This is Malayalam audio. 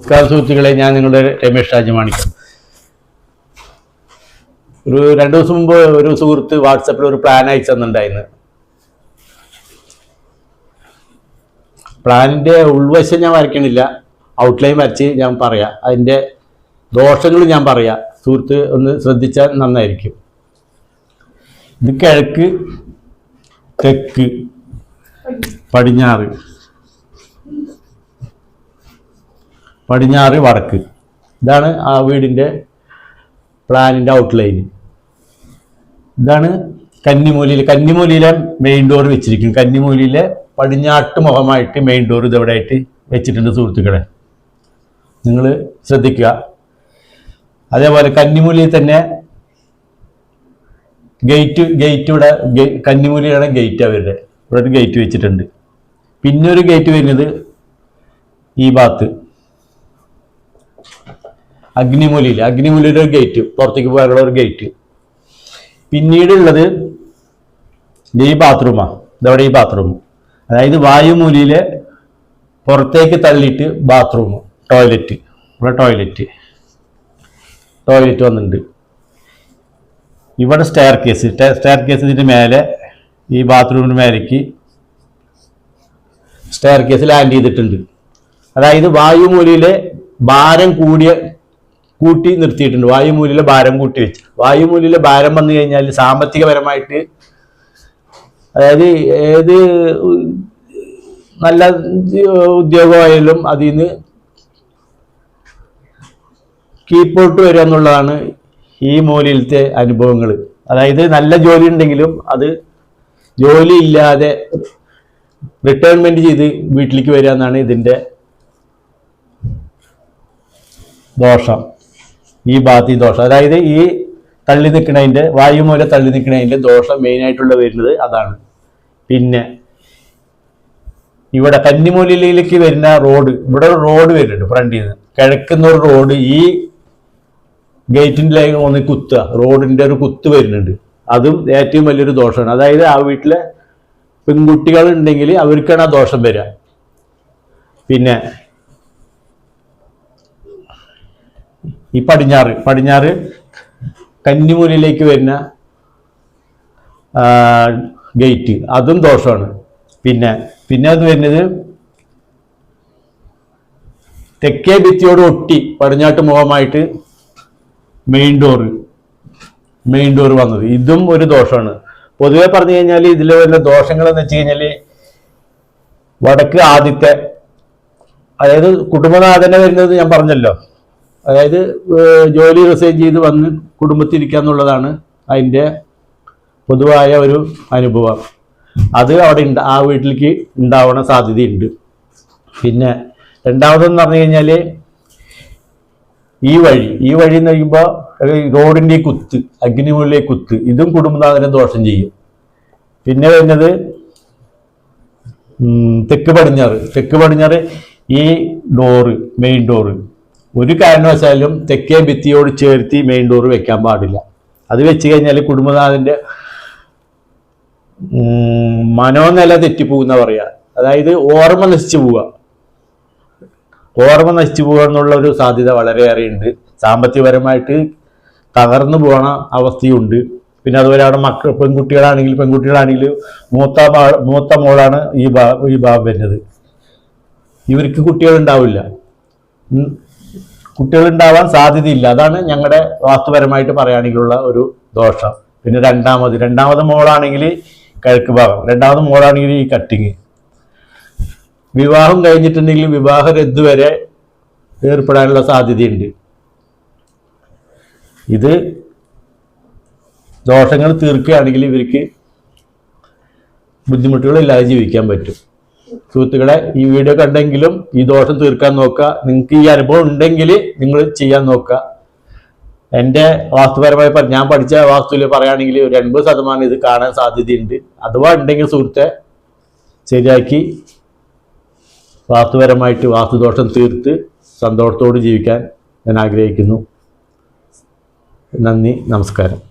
നമസ്കാരം സുഹൃത്തുക്കളെ, ഞാൻ നിങ്ങളുടെ രമേഷ് രാജമാണിക്കം. ഒരു 2 ദിവസം മുമ്പ് ഒരു സുഹൃത്ത് വാട്സപ്പിൽ ഒരു പ്ലാൻ അയച്ചു തന്നിട്ടുണ്ടായിരുന്നു. പ്ലാനിൻ്റെ ഉൾവശം ഞാൻ വരയ്ക്കണില്ല, ഔട്ട്ലൈൻ വരച്ച് ഞാൻ പറയാം. അതിൻ്റെ ദോഷങ്ങൾ ഞാൻ പറയാം, സുഹൃത്ത് ഒന്ന് ശ്രദ്ധിച്ചാൽ നന്നായിരിക്കും. ഇത് കിഴക്ക്, തെക്ക്, പടിഞ്ഞാറ്, വടക്ക്. ഇതാണ് ആ വീടിൻ്റെ പ്ലാനിൻ്റെ ഔട്ട്ലൈൻ. ഇതാണ് കന്നിമൂലയിലെ മെയിൻ ഡോർ വെച്ചിരിക്കുന്നത്. കന്നിമൂലയിലെ പടിഞ്ഞാട്ട് മുഖമായിട്ട് മെയിൻ ഡോർ ഇതെവിടെ ആയിട്ട് വെച്ചിട്ടുണ്ട് സുഹൃത്തുക്കളെ, നിങ്ങൾ ശ്രദ്ധിക്കുക. അതേപോലെ കന്നിമൂലയിൽ തന്നെ ഗേറ്റ് ഇവിടെ കന്നിമൂലയാണ് ഗേറ്റ് അവരുടെ. ഇവിടെ ഒരു ഗേറ്റ് വെച്ചിട്ടുണ്ട്. പിന്നെ ഒരു ഗേറ്റ് വരുന്നത് ഈ ഭാഗത്ത് അഗ്നിമൂലയിലെ ഒരു ഗേറ്റ്, പുറത്തേക്ക് പോകാനുള്ള ഒരു ഗേറ്റ്. പിന്നീടുള്ളത് ഈ ബാത്റൂമാണ്. ഇതവിടെ ഈ ബാത്റൂം, അതായത് വായുമൂലയിലെ പുറത്തേക്ക് തള്ളിയിട്ട് ബാത്റൂം, ടോയ്ലറ്റ്. ഇവിടെ ടോയ്ലറ്റ് വന്നിട്ടുണ്ട്. ഇവിടെ സ്റ്റെയർ കേസ് ഇതിൻ്റെ മേലെ, ഈ ബാത്റൂമിന് മേലേക്ക് സ്റ്റെയർ കേസ് ലാൻഡ് ചെയ്തിട്ടുണ്ട്. അതായത് വായുമൂലയിലെ ഭാരം കൂട്ടി നിർത്തിയിട്ടുണ്ട്. വായുമൂലയിലെ ഭാരം കൂട്ടി വെച്ച്, വായുമൂലയിലെ ഭാരം വന്നു കഴിഞ്ഞാൽ സാമ്പത്തികപരമായിട്ട്, അതായത് ഏത് നല്ല ഉദ്യോഗമായാലും അതിൽ നിന്ന് കീഴ്പോട്ട് വരിക എന്നുള്ളതാണ് ഈ മൂലയിലത്തെ അനുഭവങ്ങൾ. അതായത് നല്ല ജോലി ഉണ്ടെങ്കിലും അത് ജോലി ഇല്ലാതെ റിട്ടയർമെന്റ് ചെയ്ത് വീട്ടിലേക്ക് വരിക എന്നാണ് ഇതിൻ്റെ ദോഷം. ഈ ഭാഗത്ത് ദോഷം, അതായത് ഈ തള്ളി നിൽക്കണതിൻ്റെ, വായുമൂല തള്ളി നിൽക്കണതിൻ്റെ ദോഷം മെയിനായിട്ടുള്ള വരുന്നത് അതാണ്. പിന്നെ ഇവിടെ കന്നിമൂലയിലേക്ക് വരുന്ന റോഡ്, ഇവിടെ ഒരു റോഡ് വരുന്നുണ്ട് ഫ്രണ്ടിൽ നിന്ന്. കിഴക്കുന്ന ഒരു റോഡ് ഈ ഗേറ്റിൻ്റെ ഒന്ന് കുത്തുക, റോഡിൻ്റെ ഒരു കുത്ത് വരുന്നുണ്ട്. അതും ഏറ്റവും വലിയൊരു ദോഷമാണ്. അതായത് ആ വീട്ടിലെ പെൺകുട്ടികൾ ഉണ്ടെങ്കിൽ അവർക്കാണ് ആ ദോഷം വരിക. പിന്നെ ഈ പടിഞ്ഞാറ് കന്നിമൂലയിലേക്ക് വരുന്ന ഗേറ്റ്, അതും ദോഷമാണ്. പിന്നെ അത് വരുന്നത് തെക്കേ ഭിത്തിയോട് ഒട്ടി പടിഞ്ഞാട്ട് മുഖമായിട്ട് മെയിൻ ഡോർ വന്നത്, ഇതും ഒരു ദോഷമാണ്. പൊതുവെ പറഞ്ഞു കഴിഞ്ഞാൽ ഇതിൽ വരുന്ന ദോഷങ്ങൾ എന്ന് വെച്ച് കഴിഞ്ഞാൽ, വടക്ക് ആദ്യത്തെ, അതായത് കുടുംബനാഥനെ വരുന്നത് ഞാൻ പറഞ്ഞല്ലോ. അതായത് ജോലി റിസൈൻ ചെയ്ത് വന്ന് കുടുംബത്തിരിക്കുക എന്നുള്ളതാണ് അതിൻ്റെ പൊതുവായ ഒരു അനുഭവം. അത് അവിടെ ആ വീട്ടിലേക്ക് ഉണ്ടാവണ സാധ്യതയുണ്ട്. പിന്നെ രണ്ടാമതെന്ന് പറഞ്ഞു കഴിഞ്ഞാൽ ഈ വഴി എന്ന് പറയുമ്പോൾ റോഡിൻ്റെ കുത്ത്, അഗ്നിമൂലയിലെ കുത്ത്, ഇതും കുടുംബനാഥനെ ദോഷം ചെയ്യും. പിന്നെ വരുന്നത് തെക്ക് പടിഞ്ഞാറ് ഈ മെയിൻ ഡോറ് ഒരു കാരണവശാലും തെക്കേ ഭിത്തിയോട് ചേർത്തി മെയിൻ ഡോർ വെക്കാൻ പാടില്ല. അത് വെച്ച് കഴിഞ്ഞാൽ കുടുംബനാഥൻ്റെ മനോനില തെറ്റിപ്പോകുന്ന പറയാ. അതായത് ഓർമ്മ നശിച്ചു പോവുക എന്നുള്ള ഒരു സാധ്യത വളരെയേറെ ഉണ്ട്. സാമ്പത്തികപരമായിട്ട് തകർന്നു പോകണ അവസ്ഥയുണ്ട്. പിന്നെ അതുപോലെ അവിടെ പെൺകുട്ടികളാണെങ്കിൽ മൂത്ത മോളാണ് ഈ ഭാഗം വരുന്നത്. ഇവർക്ക് കുട്ടികളുണ്ടാവാൻ സാധ്യതയില്ല. അതാണ് ഞങ്ങളുടെ വാസ്തുപരമായിട്ട് പറയുകയാണെങ്കിലുള്ള ഒരു ദോഷം. പിന്നെ രണ്ടാമത് മോളാണെങ്കിൽ കിഴക്ക് ഭാഗം, രണ്ടാമത് മോളാണെങ്കിൽ ഈ കട്ടിങ്. വിവാഹം കഴിഞ്ഞിട്ടുണ്ടെങ്കിൽ വിവാഹ രദ്ദ് വരെ ഏർപ്പെടാനുള്ള സാധ്യതയുണ്ട്. ഇത് ദോഷങ്ങൾ തീർക്കുകയാണെങ്കിൽ ഇവർക്ക് ബുദ്ധിമുട്ടുകളില്ലാതെ ജീവിക്കാൻ പറ്റും. സുഹൃത്തുക്കളെ, ഈ വീഡിയോ കണ്ടെങ്കിലും ഈ ദോഷം തീർക്കാൻ നോക്കുക. നിങ്ങൾക്ക് ഈ അനുഭവം ഉണ്ടെങ്കിൽ നിങ്ങൾ ചെയ്യാൻ നോക്കുക. എൻ്റെ വാസ്തുപരമായി ഞാൻ പഠിച്ച വാസ്തുവിൽ പറയുകയാണെങ്കിൽ ഒരു 80% ഇത് കാണാൻ സാധ്യതയുണ്ട്. അഥവാ ഉണ്ടെങ്കിൽ സുഹൃത്തെ ശരിയാക്കി വാസ്തുപരമായിട്ട് വാസ്തുദോഷം തീർത്ത് സന്തോഷത്തോട് ജീവിക്കാൻ ഞാൻ ആഗ്രഹിക്കുന്നു. നന്ദി, നമസ്കാരം.